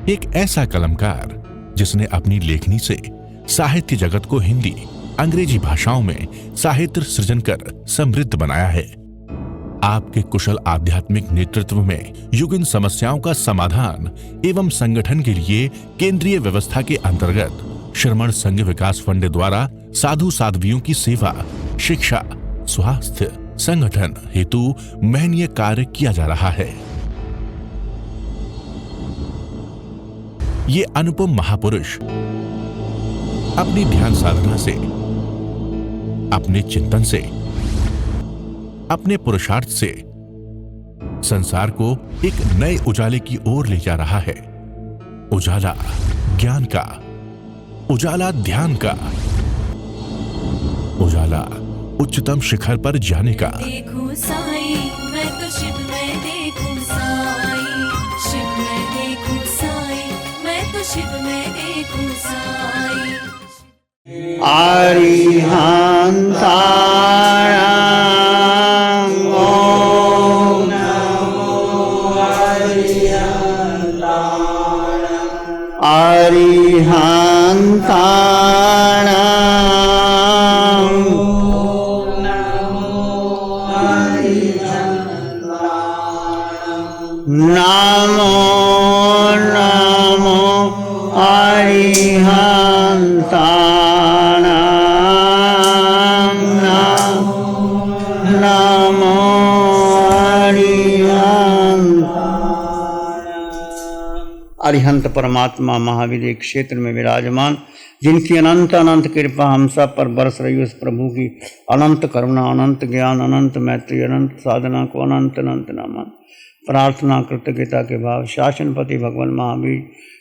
एक ऐसा कलमकार जिसने अपनी लेखनी से साहित्य जगत को हिंदी, अंग्रेजी भाषाओं में साहित्य सृजन कर समृद्ध बनाया है। आपके कुशल आध्यात्मिक नेतृत्व में युगीन समस्याओं का समाधान एवं संगठन के लिए केंद्रीय व्यवस्था के अंतर्गत श्रमण संघ विकास फंड द्वारा साधु साध्वियों की सेवा, शिक्षा, स्वास्थ्य, संगठन हेतु महनीय कार्य किया जा रहा है। ये अनुपम महापुरुष अपनी ध्यान साधना से, अपने चिंतन से, अपने पुरुषार्थ से संसार को एक नए उजाले की ओर ले जा रहा है। उजाला ज्ञान का, उजाला ध्यान का, उजाला उच्चतम शिखर पर जाने का। देखूं साई, मैं तो शिव में देखूं साई, शिव में देखूं साई, मैं तो शिव में देखूं साई। अरिहंताणां ओम नमो नमो नमो अरिहंताणां नमो अरिहंत परमात्मा महावीर एक क्षेत्र में विराजमान, जिनकी अनंत अनंत कृपा हम सब पर बरस रही, उस प्रभु की अनंत करुणा, अनंत ज्ञान, अनंत मैत्री, अनंत साधना को अनंत अनंत नमन। प्रार्थना कृतज्ञता के भाव शासनपति भगवान महावीर,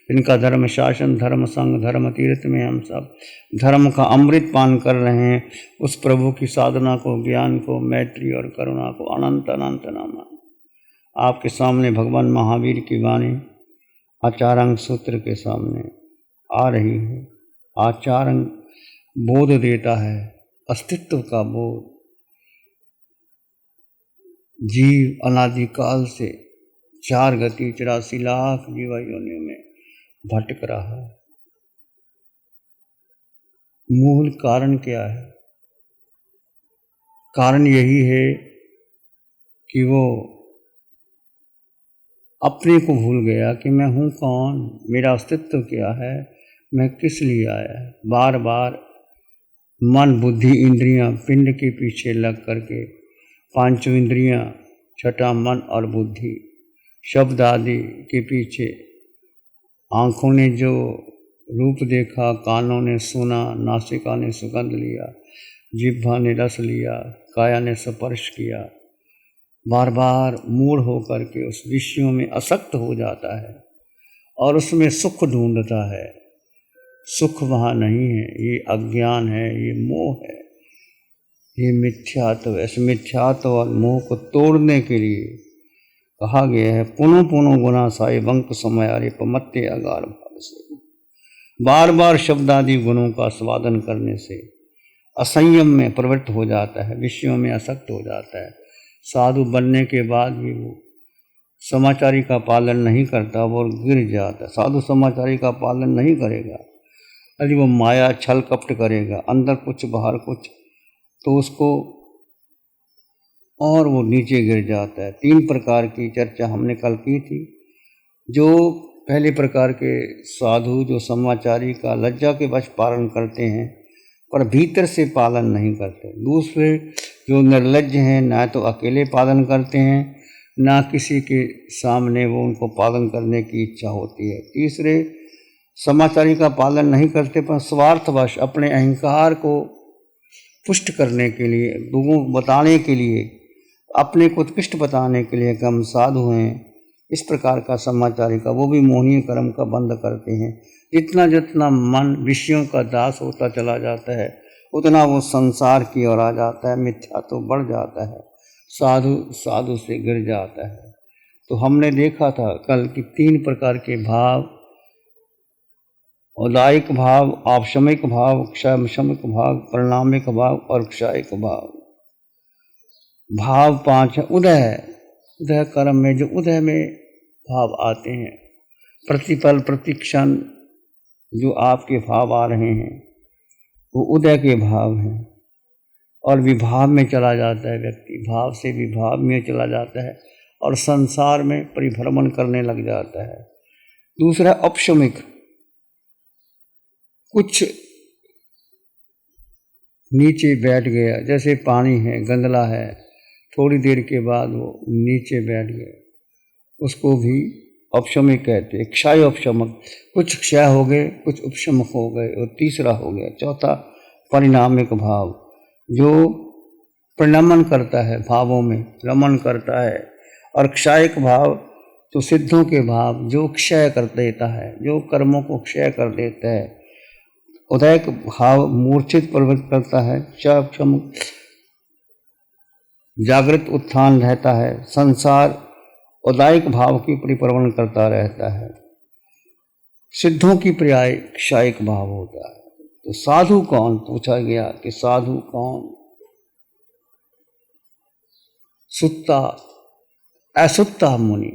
इनका धर्म शासन, धर्म संग, धर्म तीर्थ में हम सब धर्म का अमृत पान कर रहे हैं, उस प्रभु की साधना को, ज्ञान को, मैत्री और करुणा को अनंत अनंत नमन। आपके सामने भगवान महावीर की वाणी आचारांग सूत्र के सामने आ रही है। आचारांग बोध देता है, अस्तित्व का बोध। जीव अनादिकाल से 4 गति 84 लाख जीवा योनियों में भटक रहा है। मूल कारण क्या है? कारण यही है कि वो अपने को भूल गया कि मैं हूँ कौन, मेरा अस्तित्व क्या है, मैं किस लिए आया है। बार बार मन, बुद्धि, इंद्रियां, पिंड के पीछे लग करके, पांचों इंद्रियां, छठा मन और बुद्धि, शब्द आदि के पीछे, आँखों ने जो रूप देखा, कानों ने सुना, नासिका ने सुगंध लिया, जिह्वा ने रस लिया, काया ने स्पर्श किया, बार बार मूढ़ होकर के उस विषयों में आसक्त हो जाता है और उसमें सुख ढूंढता है। सुख वहाँ नहीं है, ये अज्ञान है, ये मोह है, ये मिथ्यात्व। इस मिथ्यात्व और मोह को तोड़ने के लिए कहा गया है, पुनो पुनो गुना साई वंक समय पमत्ते अगार भाव से। बार बार शब्दादि गुणों का स्वादन करने से असंयम में प्रवृत्त हो जाता है, विषयों में आसक्त हो जाता है। साधु बनने के बाद भी वो समाचारी का पालन नहीं करता, वो गिर जाता। साधु समाचारी का पालन नहीं करेगा, यदि वो माया छल कपट करेगा, अंदर कुछ बाहर कुछ, तो उसको और वो नीचे गिर जाता है। 3 प्रकार की चर्चा हमने कल की थी। जो पहले प्रकार के साधु जो समाचारी का लज्जा के वश पालन करते हैं पर भीतर से पालन नहीं करते। दूसरे जो निर्लज्ज हैं, ना तो अकेले पालन करते हैं, ना किसी के सामने वो उनको पालन करने की इच्छा होती है। तीसरे समाचारी का पालन नहीं करते पर स्वार्थवश अपने अहंकार को पुष्ट करने के लिए, लोगों को बताने के लिए, अपने को उत्कृष्ट बताने के लिए कि हम साधु हैं, इस प्रकार का समाचारी का, वो भी मोहनीय कर्म का बंद करते हैं। जितना जितना मन विषयों का दास होता चला जाता है, उतना वो संसार की ओर आ जाता है, मिथ्या तो बढ़ जाता है, साधु साधु से गिर जाता है। तो हमने देखा था कल कि 3 प्रकार के भाव, उदायिक भाव, आपशमिक भाव, क्षयशमिक भाव, परिणामिक भाव और क्षयिक भाव। भाव 5 है। उदय कर्म में जो उदय में भाव आते हैं, प्रतिपल प्रतिक्षण जो आपके भाव आ रहे हैं वो उदय के भाव हैं, और विभाव में चला जाता है व्यक्ति, भाव से विभाव में चला जाता है और संसार में परिभ्रमण करने लग जाता है। दूसरा अपशमिक, कुछ नीचे बैठ गया, जैसे पानी है गंदला है, थोड़ी देर के बाद वो नीचे बैठ गया, उसको भी अपशमिक कहते हैं। क्षय उपशमक, कुछ क्षय हो गए, कुछ उपशमक हो गए, और तीसरा हो गया चौथा परिणामिक भाव, जो परिणमन करता है, भावों में रमन करता है। और क्षयिक भाव तो सिद्धों के भाव, जो क्षय कर देता है, जो कर्मों को क्षय कर देता है। उदयक भाव मूर्छित प्रवृत्त करता है, क्षम जागृत उत्थान रहता है। संसार उदायिक भाव की परिभ्रमण करता रहता है। सिद्धों की पर्याय क्षयिक भाव होता है। तो साधु कौन, पूछा गया कि साधु कौन? सुत्ता, असुत्ता मुनि,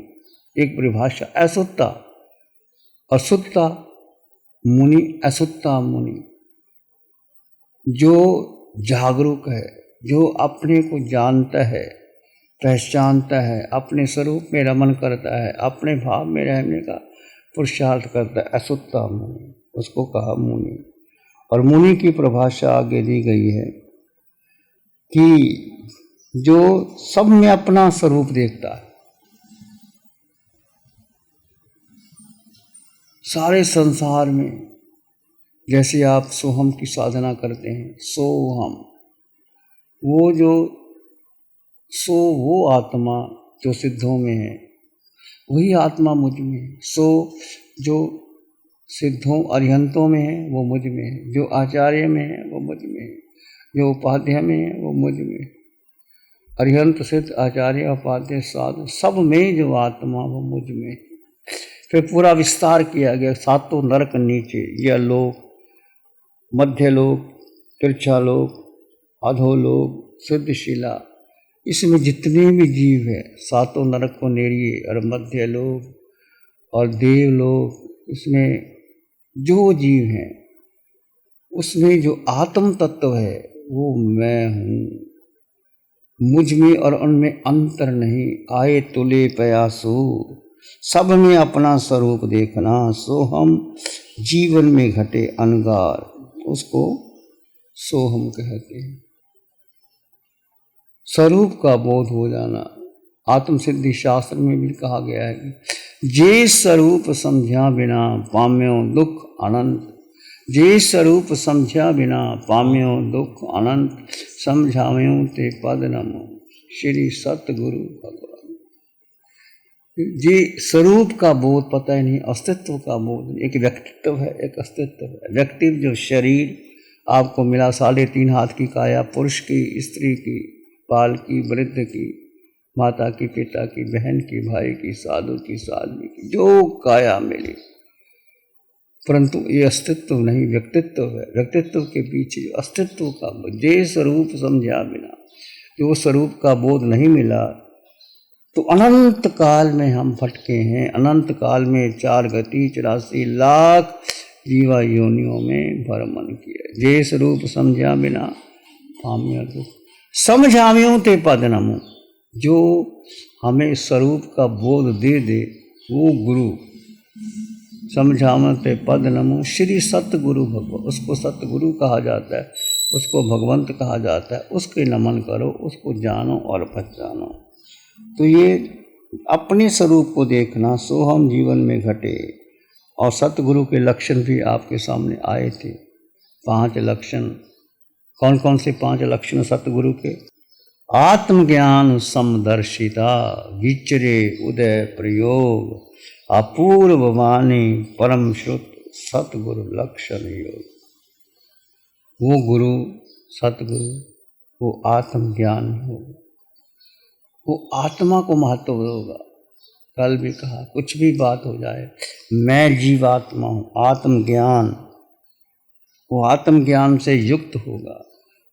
एक परिभाषा, असुत्ता और सुत्ता मुनि, असुत्ता मुनि, जो जागरूक है, जो अपने को जानता है, पहचानता है, अपने स्वरूप में रमन करता है, अपने भाव में रहने का पुरुषार्थ करता है, असुत्ता मुनि, उसको कहा मुनि। और मुनि की परिभाषा आगे दी गई है कि जो सब में अपना स्वरूप देखता है, सारे संसार में, जैसे आप सोहम की साधना करते हैं, सोहम, वो जो वो आत्मा जो सिद्धों में है, वही आत्मा मुझ में है। सो जो सिद्धों अरिहंतों में है वो मुझ में है, जो आचार्य में है वो मुझ में है, जो उपाध्याय में है वो मुझ में है। अरिहंत सिद्ध आचार्य उपाध्याय साधु सब में जो आत्मा वो मुझ में है। फिर पूरा विस्तार किया गया, सातों नरक नीचे, यह लोक, मध्य लोक, तिरछा लोक, अधोलोक, सिद्धशिला, इसमें जितने भी जीव है, सातों नरक को नेरिए, और मध्य लोक और देवलोक, इसमें जो जीव हैं उसमें जो आत्म तत्व है वो मैं हूँ, मुझ में और उनमें अंतर नहीं। आए तुले प्रयासो, सब में अपना स्वरूप देखना, सोहम जीवन में घटे अनगार, उसको सोहम कहते हैं। स्वरूप का बोध हो जाना, आत्म सिद्धि शास्त्र में भी कहा गया है कि जे स्वरूप समझा बिना पाम्यो दुख अनंत, जे स्वरूप समझा बिना पाम्यो दुख अनंत, समझाव्यों ते पद नमो श्री सतगुरु भगवान। जे स्वरूप का बोध पता ही नहीं, अस्तित्व का बोध, एक व्यक्तित्व है, एक अस्तित्व है। व्यक्तित्व जो शरीर आपको मिला, 3.5 हाथ की काया, पुरुष की, स्त्री की, बाल की, वृद्ध की, माता की, पिता की, बहन की, भाई की, साधु की, साध्वी की, जो काया मिली, परंतु ये अस्तित्व नहीं, व्यक्तित्व है। व्यक्तित्व के पीछे अस्तित्व का, जे स्वरूप समझा बिना, जो स्वरूप का बोध नहीं मिला, तो अनंत काल में हम भटके हैं। अनंत काल में 4 गति 84 लाख जीवा योनियों में भ्रमण किया। जे स्वरूप समझा बिना पाम्या दुख, समझाव्यों ते पद नमो, जो हमें स्वरूप का बोध दे दे वो गुरु, समझावते पद नमो श्री सतगुरु भगवान, उसको सतगुरु कहा जाता है, उसको भगवंत कहा जाता है। उसके नमन करो, उसको जानो और पहचानो। तो ये अपने स्वरूप को देखना, सोहम जीवन में घटे। और सतगुरु के लक्षण भी आपके सामने आए थे, 5 लक्षण। कौन कौन से 5 लक्षण सतगुरु के? आत्मज्ञान समदर्शिता, विचरे उदय प्रयोग, अपूर्व वाणी परम श्रुत, सतगुरु लक्षण योग। वो गुरु सतगुरु, वो आत्मज्ञान होगा, वो आत्मा को महत्व होगा। कल भी कहा, कुछ भी बात हो जाए, मैं जीवात्मा हूँ, आत्मज्ञान, वो आत्मज्ञान से युक्त होगा।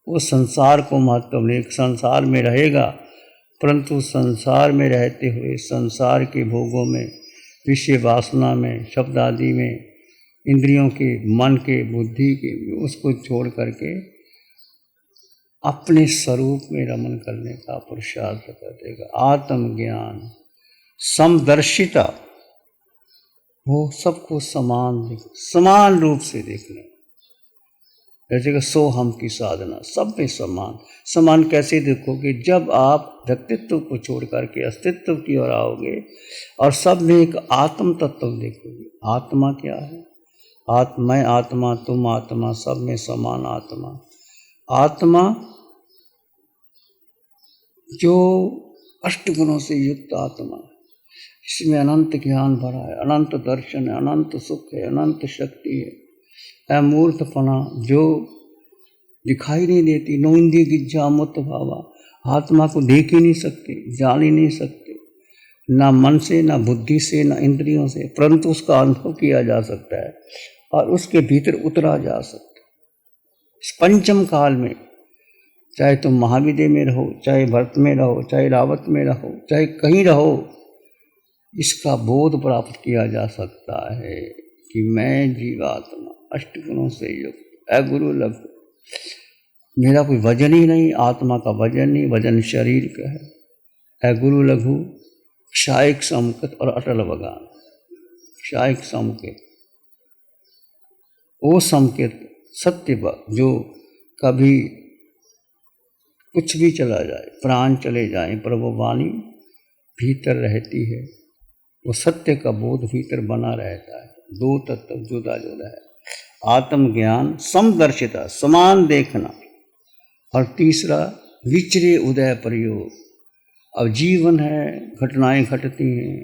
वो संसार को महत्व नहीं, संसार में रहेगा, परंतु संसार में रहते हुए संसार के भोगों में विषय वासना में, शब्द आदि में, इंद्रियों के, मन के, बुद्धि के, उसको छोड़ करके अपने स्वरूप में रमन करने का पुरुषार्थ कर देगा। आत्मज्ञान, समदर्शिता, वो सबको समान रूप से देखना। जैसे कि सो हम की साधना, सब में समान कैसे देखोगे? जब आप व्यक्तित्व को छोड़ करके अस्तित्व की ओर आओगे और सब में एक आत्म तत्व देखोगे। आत्मा क्या है? मैं आत्मा, तुम आत्मा, सब में समान आत्मा। आत्मा जो अष्टगुणों से युक्त आत्मा है, इसमें अनंत ज्ञान भरा है, अनंत दर्शन है, अनंत सुख है, अनंत शक्ति है। अमूर्तपना जो दिखाई नहीं देती, नो इंद्रिय गिज्जा अमूर्त भावा, आत्मा को देख ही नहीं सकते, जान ही नहीं सकते, ना मन से, ना बुद्धि से, ना इंद्रियों से, परंतु उसका अनुभव किया जा सकता है और उसके भीतर उतरा जा सकता है। इस पंचम काल में चाहे तुम महाविद्य में रहो, चाहे भरत में रहो, चाहे रावत में रहो, चाहे कहीं रहो, इसका बोध प्राप्त किया जा सकता है कि मैं जीवात्मा अष्टगुणों से युक्त, अगुरु लघु, मेरा कोई वजन ही नहीं, आत्मा का वजन नहीं, वजन शरीर का है। अगुरु लघु, क्षायिक समुचित और अटल वगान। क्षायिक समुचित, वो संकेत सत्य जो कभी कुछ भी चला जाए, प्राण चले जाए, पर वो वाणी भीतर रहती है, वो सत्य का बोध भीतर बना रहता है। दो तत्व जुदा जुदा है। आत्मज्ञान, समदर्शिता, समान देखना, और तीसरा विचरे उदय प्रयोग। अब जीवन है, घटनाएं घटती हैं,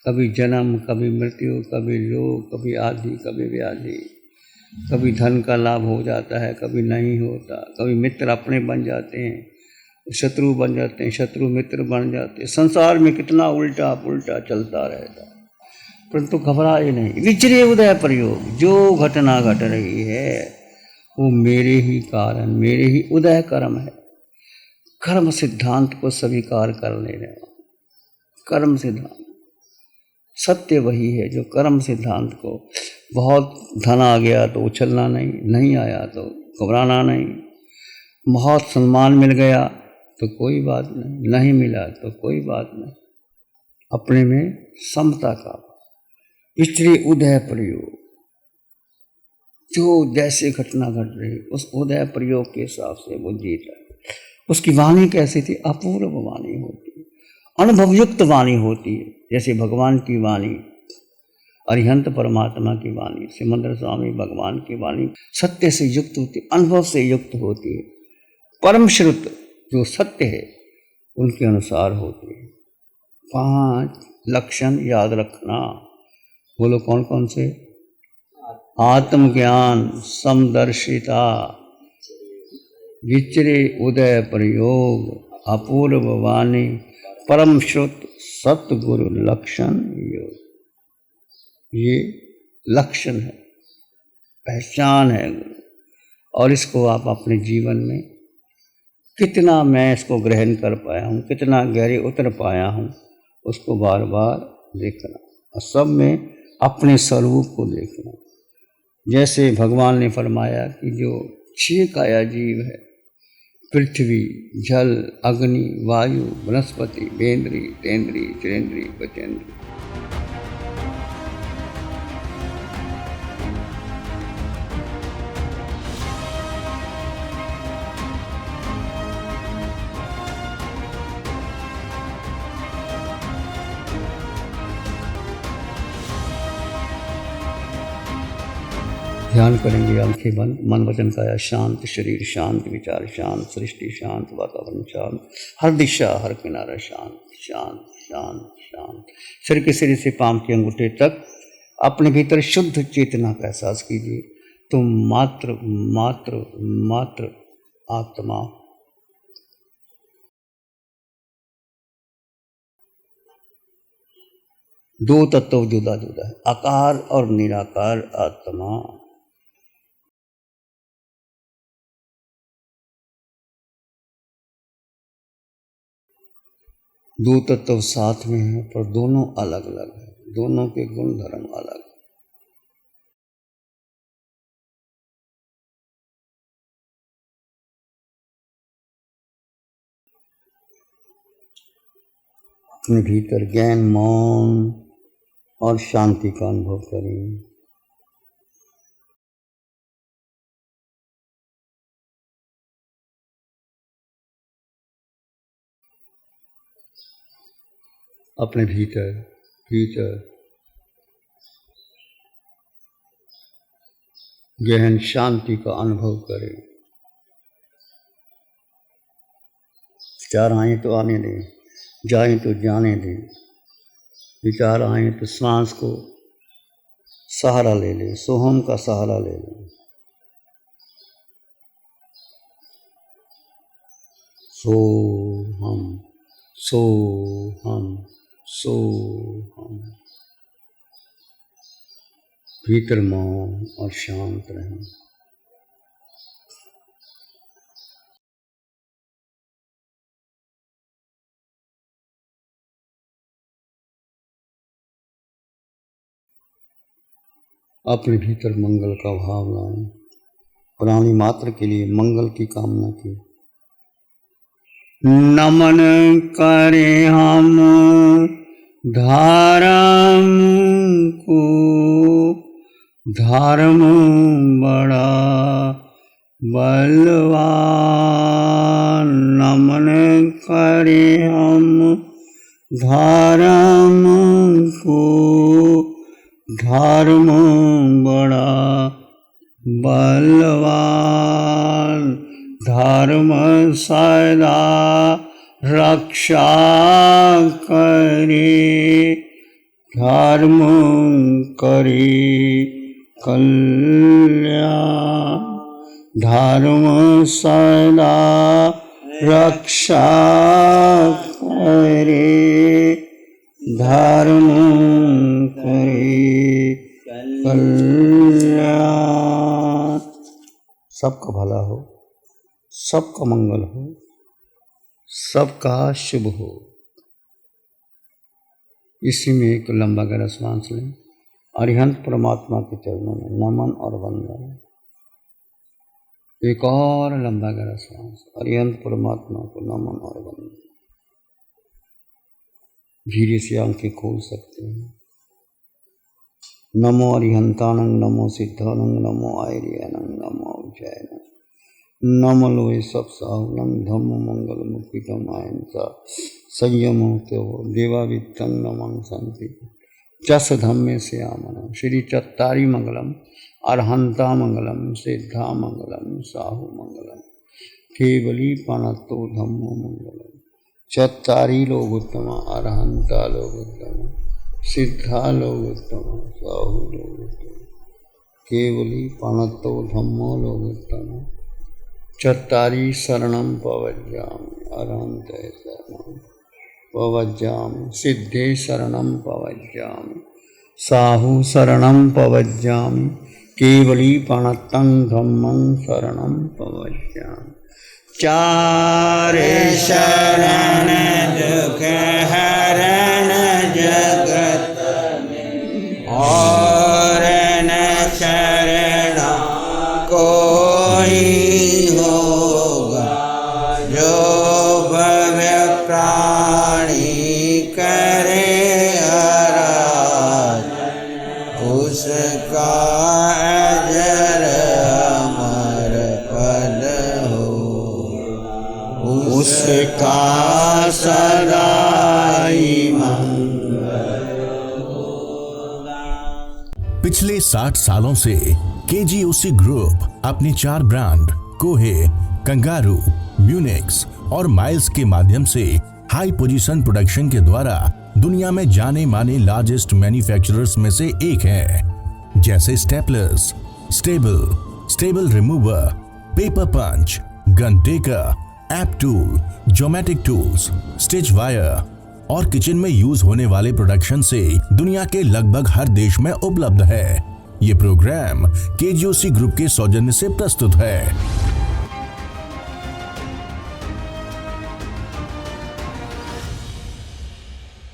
कभी जन्म, कभी मृत्यु, कभी रोग, कभी आदि, कभी व्याधि, कभी धन का लाभ हो जाता है, कभी नहीं होता, कभी मित्र अपने बन जाते हैं, शत्रु बन जाते हैं, शत्रु मित्र बन जाते हैं। संसार में कितना उल्टा पुल्टा चलता रहता है, परंतु घबराए नहीं। विचरे उदय प्रयोग, जो घटना घट रही है वो मेरे ही कारण, मेरे ही उदय कर्म है। कर्म सिद्धांत को स्वीकार कर लेना। कर्म सिद्धांत सत्य वही है जो कर्म सिद्धांत को, बहुत धन आ गया तो उछलना नहीं, नहीं आया तो घबराना नहीं, बहुत सम्मान मिल गया तो कोई बात नहीं, नहीं मिला तो कोई बात नहीं, अपने में समता का विचरे उदय प्रयोग। जो जैसे घटना घट रही उस उदय प्रयोग के हिसाब से वो जीत रहा है। उसकी वाणी कैसी थी? अपूर्व वाणी होती है, अनुभवयुक्त वाणी होती है। जैसे भगवान की वाणी, अरिहंत परमात्मा की वाणी, सिमंदर स्वामी भगवान की वाणी सत्य से युक्त होती है, अनुभव से युक्त होती है। परम श्रुत जो सत्य है उनके अनुसार होती है। 5 लक्षण याद रखना। बोलो कौन कौन से? आत्मज्ञान, समदर्शिता, विचरे उदय प्रयोग, अपूर्व वाणी, परम श्रुत, सतगुरु लक्षण योग। ये लक्षण है, पहचान है गुरु। और इसको आप अपने जीवन में कितना मैं इसको ग्रहण कर पाया हूँ, कितना गहरे उतर पाया हूँ, उसको बार बार देखना और सब में अपने स्वरूप को देखना। जैसे भगवान ने फरमाया कि जो 6 काया जीव है, पृथ्वी, जल, अग्नि, वायु, वनस्पति, वेंद्री, तेंद्री, चिरेंद्री, बचेंद्री, ध्यान करेंगे, आंखें बंद, मन वचन काया शांत, शरीर शांत, विचार शांत, सृष्टि शांत, वातावरण शांत, हर दिशा हर किनारा शांत, शांत शांत शांत। सिर के सिरे से पांव के अंगूठे तक अपने भीतर शुद्ध चेतना का एहसास कीजिए। तुम मात्र मात्र मात्र आत्मा। दो तत्व जुदा जुदा है, आकार और निराकार आत्मा। दो तत्व साथ में हैं पर दोनों अलग अलग हैं। दोनों के गुण धर्म अलग। अपने भीतर ज्ञान, मौन और शांति का अनुभव करें। अपने भीतर गहन शांति का अनुभव करें। विचार आए तो आने दें, जाए तो जाने दें। विचार आए तो सांस को सहारा ले लें, सोहम का सहारा ले लें। सोहम, सोहम, सोहम। भीतर मौन और शांत रहें। अपने भीतर मंगल का भाव लाएं। प्राणी मात्र के लिए मंगल की कामना की। नमन करें हम धर्म को, धर्म बड़ा बलवान। नमन करें हम धर्म को, धर्म बड़ा बलवान। धर्म सदा रक्षा करे, धर्म करे कल्याण। धर्म सदा रक्षा करे, धर्म करे कल्याण। सबका भला हो, सबका मंगल हो, सबका शुभ हो। इसी में एक लंबा गहरा श्वास लें। अरिहंत परमात्मा के चरणों में नमन और वंदन। एक और लंबा गहरा श्वास। अरिहंत परमात्मा को नमन और वंदन। धीरे से आंखें खोल सकते हैं। नमो अरिहंतानंग, नमो सिद्धानंग, नमो आयर्यानंग, नमो उज्जैनंग, नमो लोए सब साहुनंग, धम्म मंगल मुक्तिकम अहिंसा संयम होते हो देवावित्तं नमं शांति जस धम्मे से आमनम। श्री चत्तारी मंगलम, अरहंता मंगलम, सिद्धा मंगलम, साहु मंगलम, केवली पणतो धम्मो मंगलम। चत्तारी लोग उत्तम, अरहंता लोग उत्तम, सिद्धा लोग उत्तम, साहु लोग उत्तम, केवली पणतो धम्मो लोग उत्तम। चत्तारी शरणं पवज्जामि, अरहंत शरणं पवज्जामि, सिद्धे शरणं पवज्जामि, साहु शरणं पवज्जामि, केवली पणतं धम्मं शरणं पवज्जामि। चारे शरण दुख हरण जगत में, और न शरण कोई होगा। जो भव्य प्राणी करे आराधन, उसका अजर अमर पद हो, उसका सदाई मंगल होगा। पिछले 60 सालों से केजीओसी ग्रुप अपने 4 ब्रांड कोहे, कंगारू, म्यूनिक्स और माइल्स के माध्यम से हाई पोजीशन प्रोडक्शन के द्वारा दुनिया में जाने माने लार्जेस्ट मैन्युफैक्चरर्स में से एक है। जैसे staplers, stable remover, paper punch, gun tacker, app tool, geometric tools, stitch wire और किचन में यूज होने वाले प्रोडक्शन से दुनिया के लगभग हर देश में उपलब्ध है। ये प्रोग्राम केजीओसी ग्रुप के सौजन्य से प्रस्तुत है।